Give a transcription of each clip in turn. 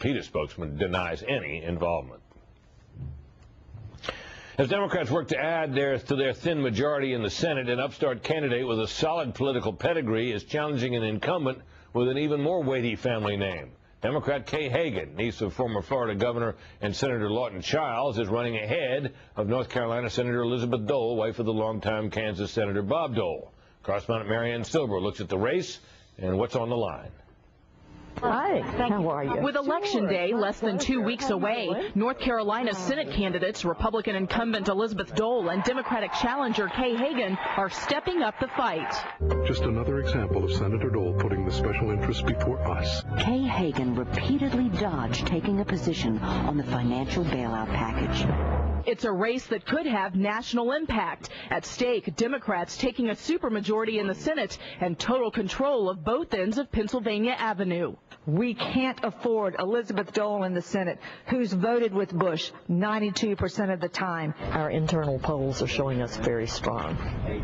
PETA spokesman denies any involvement. As Democrats work to add to their thin majority in the Senate, an upstart candidate with a solid political pedigree is challenging an incumbent with an even more weighty family name. Democrat Kay Hagan, niece of former Florida Governor and Senator Lawton Chiles, is running ahead of North Carolina Senator Elizabeth Dole, wife of the longtime Kansas Senator Bob Dole. Correspondent Marianne Silber looks at the race and what's on the line. Hi, how are you? With Election Day less than 2 weeks away, North Carolina Senate candidates, Republican incumbent Elizabeth Dole and Democratic challenger Kay Hagan, are stepping up the fight. Just another example of Senator Dole putting the special interests before us. Kay Hagan repeatedly dodged taking a position on the financial bailout package. It's a race that could have national impact. At stake, Democrats taking a supermajority in the Senate and total control of both ends of Pennsylvania Avenue. We can't afford Elizabeth Dole in the Senate, who's voted with Bush 92% of the time. Our internal polls are showing us very strong.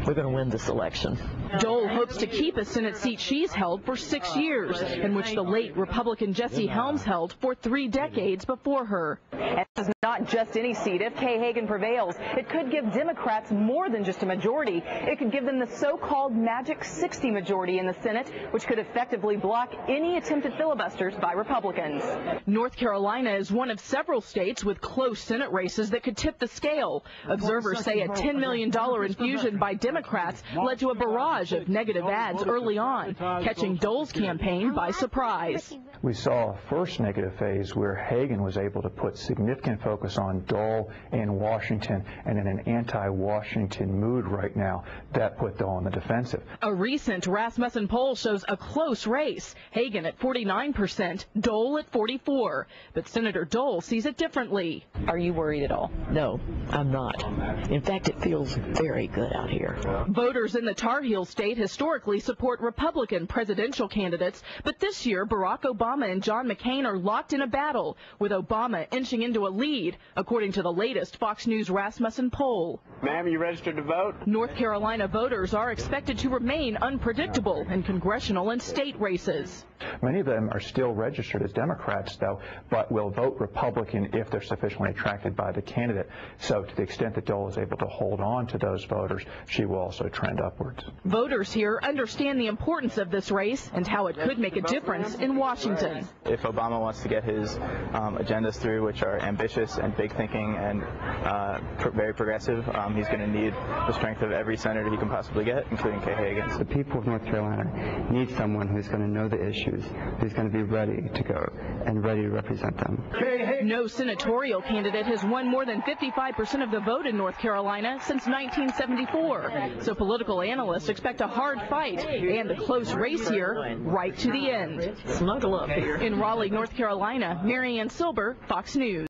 We're going to win this election. Dole hopes to keep a Senate seat she's held for 6 years, in which the late Republican Jesse Helms held for 3 decades before her. And this is not just any seat. If Kay Hagan prevails, it could give Democrats more than just a majority. It could give them the so-called magic 60 majority in the Senate, which could effectively block any attempted filibusters by Republicans. North Carolina is one of several states with close Senate races that could tip the scale. Observers say a $10 million infusion by Democrats led to a barrage of negative ads early on, catching Dole's campaign by surprise. We saw a first negative phase where Hagan was able to put significant focus on Dole in Washington, and in an anti-Washington mood right now, that put Dole on the defensive. A recent Rasmussen poll shows a close race, Hagan at 49%, Dole at 44%. But Senator Dole sees it differently. Are you worried at all? No, I'm not. In fact, it feels very good out here. Voters in the Tar Heel state historically support Republican presidential candidates, but this year Barack Obama and John McCain are locked in a battle, with Obama inching into a lead, according to the latest Fox News Rasmussen poll. Ma'am, you registered to vote? North Carolina voters are expected to remain unpredictable in congressional and state races. Many of them are still registered as Democrats, though, but will vote Republican if they're sufficiently attracted by the candidate. So to the extent that Dole is able to hold on to those voters, she will also trend upwards. Voters here understand the importance of this race and how it could make a difference in Washington. If Obama wants to get his agendas through, which are ambitious and big thinking and very progressive, he's going to need the strength of every senator he can possibly get, including Kay Hagan. The people of North Carolina need someone who's going to know the issues, who's going to be ready to go and ready to represent them. No senatorial candidate has won more than 55% of the vote in North Carolina since 1974. So political analysts expect a hard fight and a close race here right to the end. Snuggle up here. In Raleigh, North Carolina, Marianne Silber, Fox News.